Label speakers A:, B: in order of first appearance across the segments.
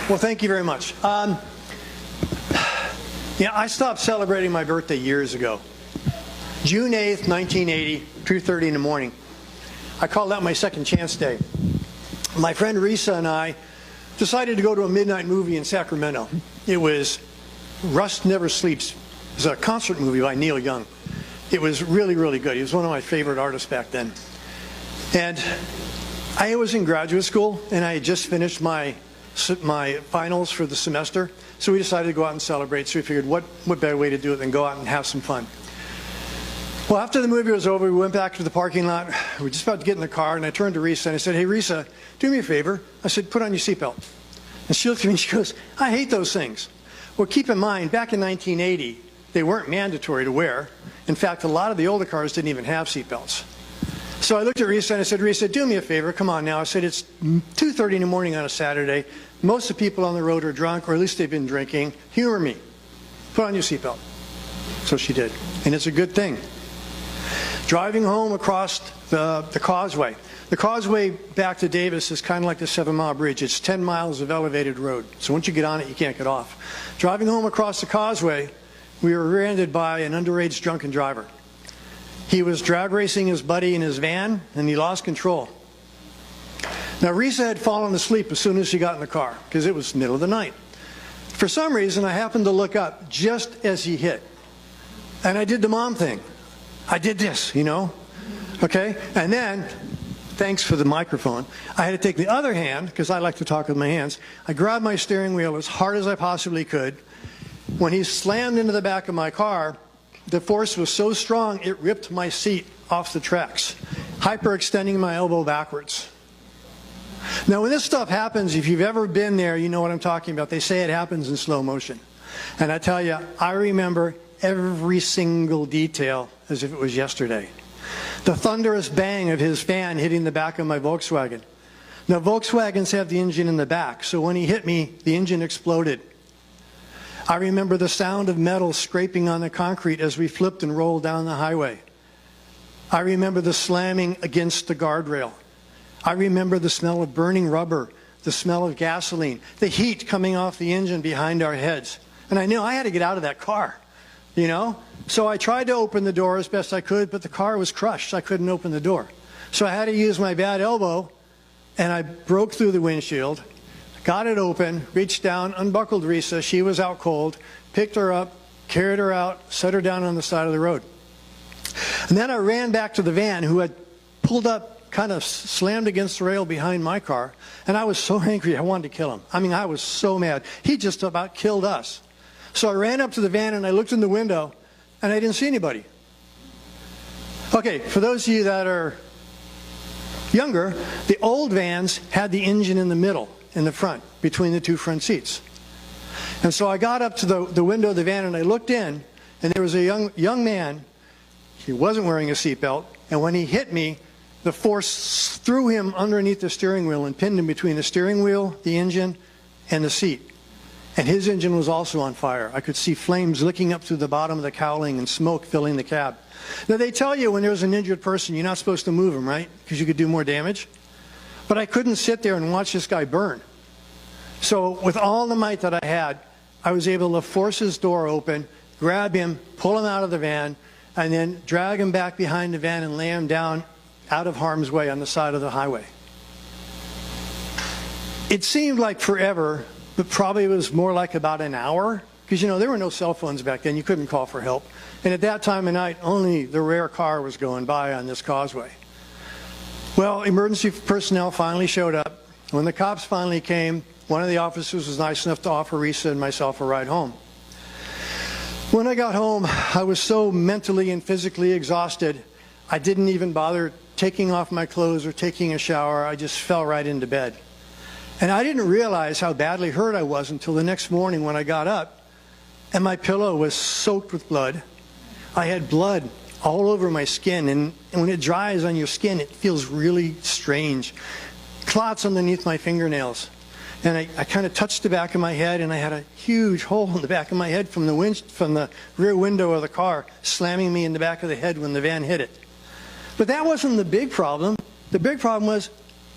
A: Well, thank you very much. I stopped celebrating my birthday years ago. June 8th, 1980, 2:30 in the morning. I call that my second chance day. My friend Risa and I decided to go to a midnight movie in Sacramento. It was Rust Never Sleeps. It was a concert movie by Neil Young. It was really, really good. He was one of my favorite artists back then. And I was in graduate school, and I had just finished my finals for the semester. So we decided to go out and celebrate. So we figured, what better way to do it than go out and have some fun? Well, after the movie was over, we went back to the parking lot. We were just about to get in the car, and I turned to Risa and I said, "Hey, Risa, do me a favor." I said, "Put on your seatbelt." And she looked at me and she goes, "I hate those things." Well, keep in mind, back in 1980, they weren't mandatory to wear. In fact, a lot of the older cars didn't even have seatbelts. So I looked at Risa and I said, "Risa, do me a favor. Come on now." I said, "It's 2:30 in the morning on a Saturday. Most of the people on the road are drunk, or at least they've been drinking. Humor me. Put on your seatbelt." So she did. And it's a good thing. Driving home across the causeway. The causeway back to Davis is kind of like the 7 Mile Bridge. It's 10 miles of elevated road. So once you get on it, you can't get off. Driving home across the causeway, we were rear-ended by an underage drunken driver. He was drag racing his buddy in his van, and he lost control. Now, Risa had fallen asleep as soon as she got in the car, because it was the middle of the night. For some reason, I happened to look up just as he hit. And I did the mom thing. I did this, you know? Okay? And then, thanks for the microphone, I had to take the other hand, because I like to talk with my hands. I grabbed my steering wheel as hard as I possibly could. When he slammed into the back of my car, the force was so strong, it ripped my seat off the tracks, hyperextending my elbow backwards. Now, when this stuff happens, if you've ever been there, you know what I'm talking about. They say it happens in slow motion. And I tell you, I remember every single detail as if it was yesterday. The thunderous bang of his fan hitting the back of my Volkswagen. Now, Volkswagens have the engine in the back, so when he hit me, the engine exploded. I remember the sound of metal scraping on the concrete as we flipped and rolled down the highway. I remember the slamming against the guardrail. I remember the smell of burning rubber, the smell of gasoline, the heat coming off the engine behind our heads. And I knew I had to get out of that car, you know? So I tried to open the door as best I could, but the car was crushed. I couldn't open the door. So I had to use my bad elbow, and I broke through the windshield, got it open, reached down, unbuckled Risa. She was out cold, picked her up, carried her out, set her down on the side of the road. And then I ran back to the van, who had pulled up, kind of slammed against the rail behind my car, and I was so angry I wanted to kill him. I mean, I was so mad. He just about killed us. So I ran up to the van and I looked in the window, and I didn't see anybody. Okay, for those of you that are younger, the old vans had the engine in the middle, in the front, between the two front seats. And so I got up to the window of the van and I looked in, and there was a young man. He wasn't wearing a seatbelt, and when he hit me, the force threw him underneath the steering wheel and pinned him between the steering wheel, the engine, and the seat. And his engine was also on fire. I could see flames licking up through the bottom of the cowling and smoke filling the cab. Now, they tell you when there's an injured person, you're not supposed to move him, right? Because you could do more damage. But I couldn't sit there and watch this guy burn. So with all the might that I had, I was able to force his door open, grab him, pull him out of the van, and then drag him back behind the van and lay him down out of harm's way on the side of the highway. It seemed like forever, but probably it was more like about an hour, because, you know, there were no cell phones back then. You couldn't call for help. And at that time of night, only the rare car was going by on this causeway. Well, emergency personnel finally showed up. When the cops finally came, one of the officers was nice enough to offer Risa and myself a ride home. When I got home, I was so mentally and physically exhausted, I didn't even bother taking off my clothes or taking a shower. I just fell right into bed. And I didn't realize how badly hurt I was until the next morning when I got up and my pillow was soaked with blood. I had blood all over my skin, and when it dries on your skin, it feels really strange. Clots underneath my fingernails. And I kind of touched the back of my head, and I had a huge hole in the back of my head from the rear window of the car, slamming me in the back of the head when the van hit it. But that wasn't the big problem. The big problem was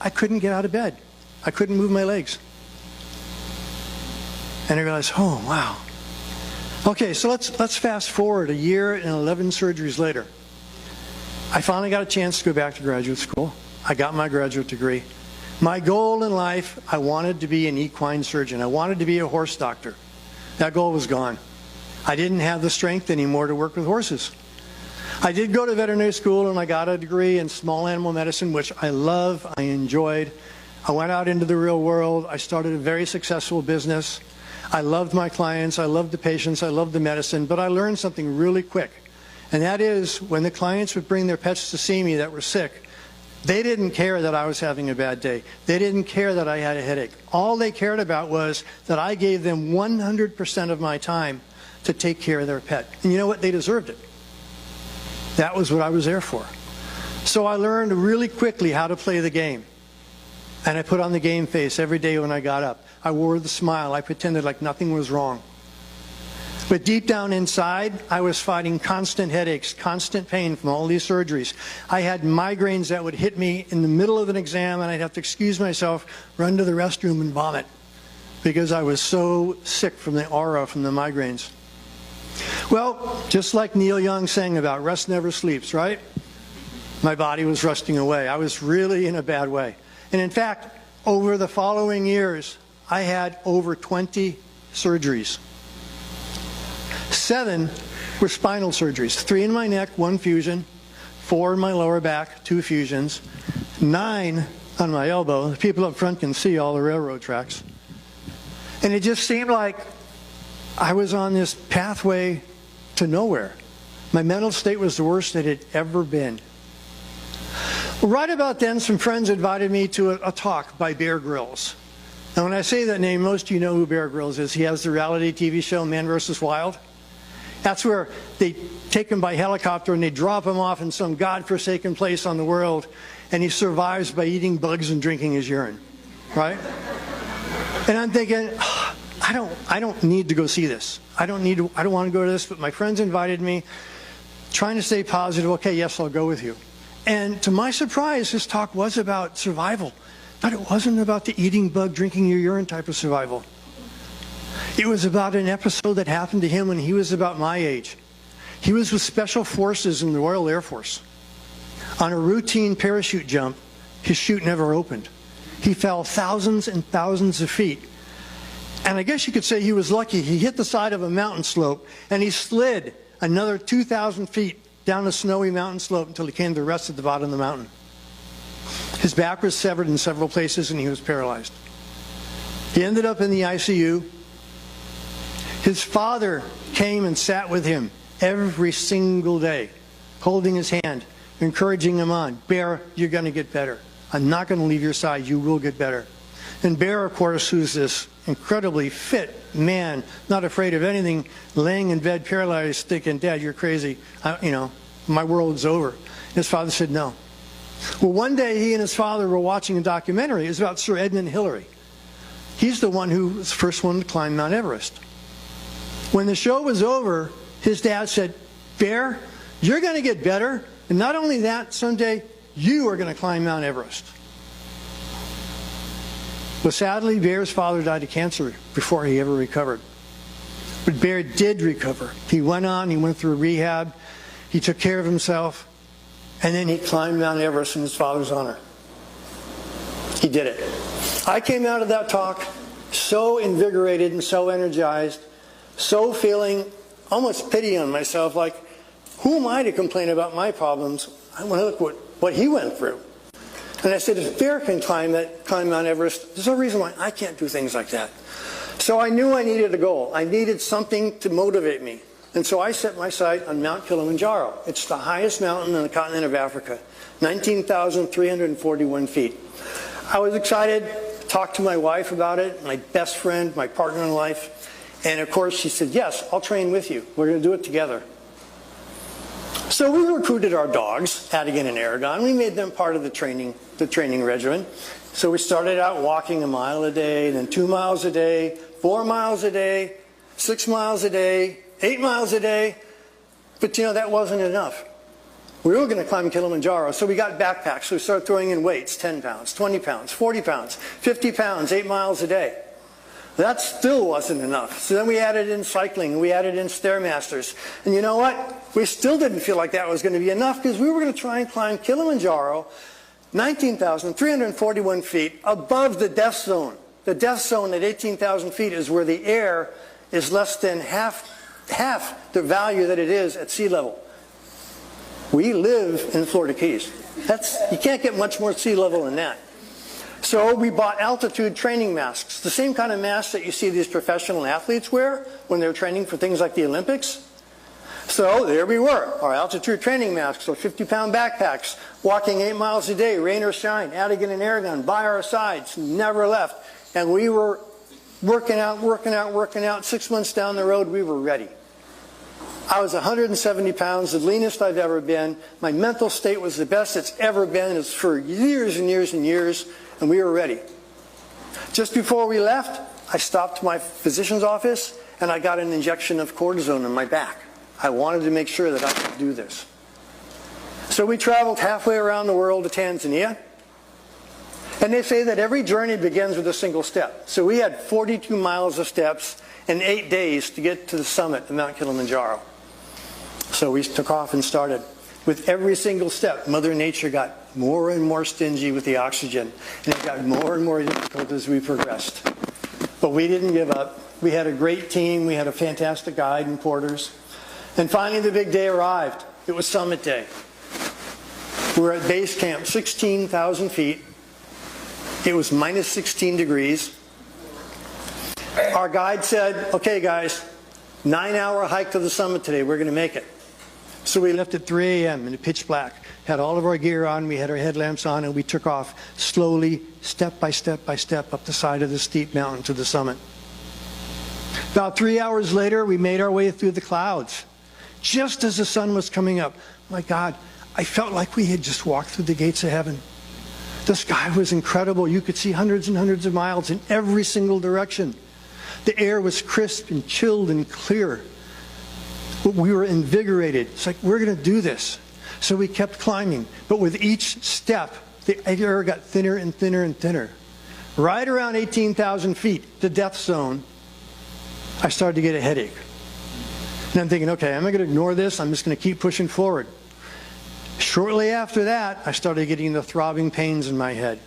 A: I couldn't get out of bed. I couldn't move my legs. And I realized, oh, wow. Okay, so let's fast forward a year and 11 surgeries later. I finally got a chance to go back to graduate school. I got my graduate degree. My goal in life, I wanted to be an equine surgeon. I wanted to be a horse doctor. That goal was gone. I didn't have the strength anymore to work with horses. I did go to veterinary school and I got a degree in small animal medicine, which I love, I enjoyed. I went out into the real world. I started a very successful business. I loved my clients, I loved the patients, I loved the medicine, but I learned something really quick. And that is, when the clients would bring their pets to see me that were sick, they didn't care that I was having a bad day. They didn't care that I had a headache. All they cared about was that I gave them 100% of my time to take care of their pet. And you know what? They deserved it. That was what I was there for. So I learned really quickly how to play the game. And I put on the game face every day when I got up. I wore the smile. I pretended like nothing was wrong. But deep down inside, I was fighting constant headaches, constant pain from all these surgeries. I had migraines that would hit me in the middle of an exam, and I'd have to excuse myself, run to the restroom, and vomit because I was so sick from the aura from the migraines. Well, just like Neil Young sang about, rest never sleeps, right? My body was rusting away. I was really in a bad way. And in fact, over the following years, I had over 20 surgeries. 7 were spinal surgeries. 3 in my neck, 1 fusion. 4 in my lower back, 2 fusions. 9 on my elbow. The people up front can see all the railroad tracks. And it just seemed like I was on this pathway to nowhere. My mental state was the worst it had ever been. Right about then, some friends invited me to a talk by Bear Grylls. Now, when I say that name, most of you know who Bear Grylls is. He has the reality TV show Man vs. Wild. That's where they take him by helicopter and they drop him off in some godforsaken place on the world, and he survives by eating bugs and drinking his urine, right? And I'm thinking, oh, I don't need to go see this. I don't want to go to this, but my friends invited me, trying to stay positive. Okay, yes, I'll go with you. And to my surprise, this talk was about survival. But it wasn't about the eating bug, drinking your urine type of survival. It was about an episode that happened to him when he was about my age. He was with Special Forces in the Royal Air Force. On a routine parachute jump, his chute never opened. He fell thousands and thousands of feet. And I guess you could say he was lucky. He hit the side of a mountain slope, and he slid another 2,000 feet down a snowy mountain slope until he came to rest at the bottom of the mountain. His back was severed in several places, and he was paralyzed. He ended up in the ICU. His father came and sat with him every single day, holding his hand, encouraging him on. Bear, you're going to get better. I'm not going to leave your side. You will get better. And Bear, of course, who's this incredibly fit man, not afraid of anything, laying in bed paralyzed, thinking, Dad, you're crazy. My world's over. His father said no. Well, one day he and his father were watching a documentary. It was about Sir Edmund Hillary. He's the one who was the first one to climb Mount Everest. When the show was over, his dad said, Bear, you're going to get better. And not only that, someday you are going to climb Mount Everest. But sadly, Bear's father died of cancer before he ever recovered. But Bear did recover. He went on, he went through rehab, he took care of himself, and then he climbed Mount Everest in his father's honor. He did it. I came out of that talk so invigorated and so energized, so feeling almost pity on myself, like, who am I to complain about my problems? I want to look what he went through. And I said, if Bear can climb Mount Everest, there's no reason why I can't do things like that. So I knew I needed a goal. I needed something to motivate me. And so I set my sight on Mount Kilimanjaro. It's the highest mountain on the continent of Africa, 19,341 feet. I was excited, talked to my wife about it, my best friend, my partner in life. And of course she said, yes, I'll train with you. We're going to do it together. So we recruited our dogs, Adigan and Aragon. We made them part of the training regimen. So we started out walking 1 mile a day, then 2 miles a day, 4 miles a day, 6 miles a day, 8 miles a day. But that wasn't enough. We were going to climb Kilimanjaro, so we got backpacks. So we started throwing in weights, 10 pounds, 20 pounds, 40 pounds, 50 pounds, 8 miles a day. That still wasn't enough. So then we added in cycling, and we added in Stairmasters. And you know what? We still didn't feel like that was going to be enough, because we were going to try and climb Kilimanjaro, 19,341 feet above the death zone. The death zone at 18,000 feet is where the air is less than half the value that it is at sea level. We live in Florida Keys. You can't get much more sea level than that. So we bought altitude training masks, the same kind of masks that you see these professional athletes wear when they're training for things like the Olympics. So there we were, our altitude training masks, so 50-pound backpacks, walking 8 miles a day, rain or shine, Adigan and air gun by our sides, never left. And we were working out. 6 months down the road, we were ready. I was 170 pounds, the leanest I've ever been. My mental state was the best it's ever been. It's for years and years and years, and we were ready. Just before we left, I stopped my physician's office, and I got an injection of cortisone in my back. I wanted to make sure that I could do this. So we traveled halfway around the world to Tanzania. And they say that every journey begins with a single step. So we had 42 miles of steps and 8 days to get to the summit of Mount Kilimanjaro. So we took off and started. With every single step, Mother Nature got more and more stingy with the oxygen. And it got more and more difficult as we progressed. But we didn't give up. We had a great team. We had a fantastic guide and porters. And finally the big day arrived. It was summit day. We were at base camp, 16,000 feet. It was minus 16 degrees. Our guide said, okay guys, 9-hour hike to the summit today, we're going to make it. So we left at 3 a.m. in the pitch black, had all of our gear on, we had our headlamps on, and we took off slowly, step by step by step, up the side of the steep mountain to the summit. About 3 hours later, we made our way through the clouds. Just as the sun was coming up, my God, I felt like we had just walked through the gates of heaven. The sky was incredible. You could see hundreds and hundreds of miles in every single direction. The air was crisp and chilled and clear. We were invigorated. It's like, we're going to do this. So we kept climbing. But with each step, the air got thinner and thinner and thinner. Right around 18,000 feet, the death zone, I started to get a headache. And I'm thinking, okay, I'm not going to ignore this. I'm just going to keep pushing forward. Shortly after that, I started getting the throbbing pains in my head.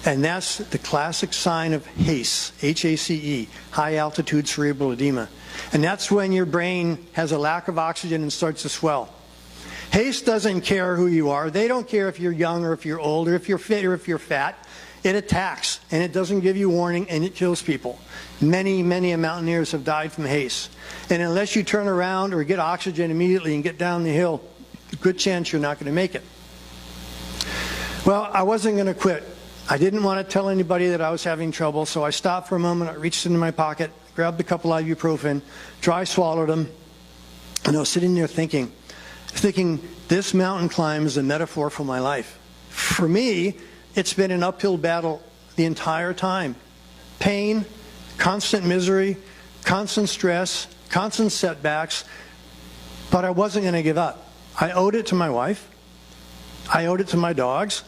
A: And that's the classic sign of HACE, H-A-C-E, high altitude cerebral edema. And that's when your brain has a lack of oxygen and starts to swell. HACE doesn't care who you are. They don't care if you're young or if you're old or if you're fit or if you're fat. It attacks, and it doesn't give you warning, and it kills people. Many, many mountaineers have died from HACE. And unless you turn around or get oxygen immediately and get down the hill, good chance you're not going to make it. Well, I wasn't going to quit. I didn't want to tell anybody that I was having trouble, so I stopped for a moment. I reached into my pocket, grabbed a couple ibuprofen, dry swallowed them, and I was sitting there thinking, this mountain climb is a metaphor for my life. For me, it's been an uphill battle the entire time. Pain, constant misery, constant stress, constant setbacks, but I wasn't going to give up. I owed it to my wife, I owed it to my dogs,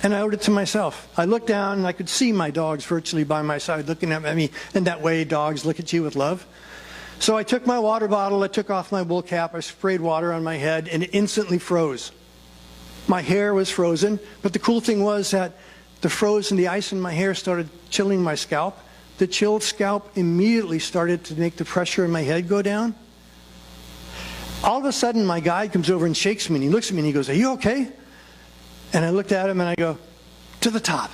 A: and I owed it to myself. I looked down and I could see my dogs virtually by my side looking at me, and that way dogs look at you with love. So I took my water bottle, I took off my wool cap, I sprayed water on my head, and it instantly froze. My hair was frozen, but the cool thing was that the froze and the ice in my hair started chilling my scalp. The chilled scalp immediately started to make the pressure in my head go down. All of a sudden, my guide comes over and shakes me, and he looks at me and he goes, "Are you okay?" And I looked at him and I go, "To the top."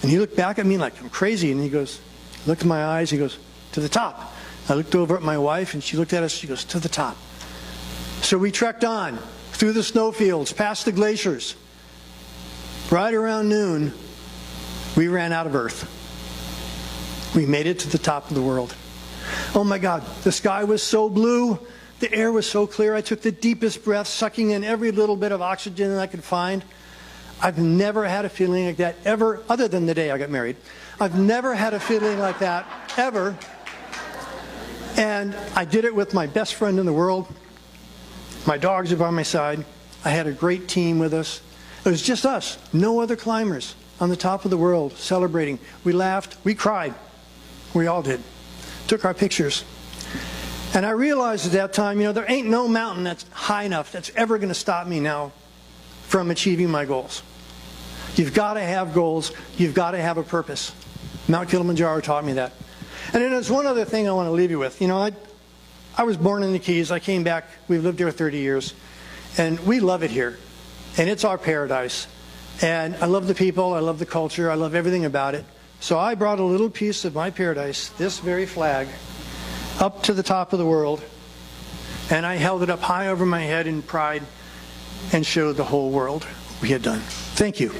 A: And he looked back at me like I'm crazy, and he goes, looked in my eyes, he goes, "To the top." I looked over at my wife, and she looked at us, she goes, "To the top." So we trekked on through the snowfields, past the glaciers. Right around noon, we ran out of Earth. We made it to the top of the world. Oh my God, the sky was so blue. The air was so clear. I took the deepest breath, sucking in every little bit of oxygen that I could find. I've never had a feeling like that ever, other than the day I got married. I've never had a feeling like that ever. And I did it with my best friend in the world. My dogs are by my side. I had a great team with us. It was just us, no other climbers on the top of the world celebrating. We laughed, we cried. We all did. Took our pictures. And I realized at that time, there ain't no mountain that's high enough that's ever going to stop me now from achieving my goals. You've got to have goals. You've got to have a purpose. Mount Kilimanjaro taught me that. And then there's one other thing I want to leave you with. I was born in the Keys. I came back. We've lived here 30 years. And we love it here. And it's our paradise. And I love the people. I love the culture. I love everything about it. So I brought a little piece of my paradise, this very flag, up to the top of the world. And I held it up high over my head in pride and showed the whole world we had done. Thank you.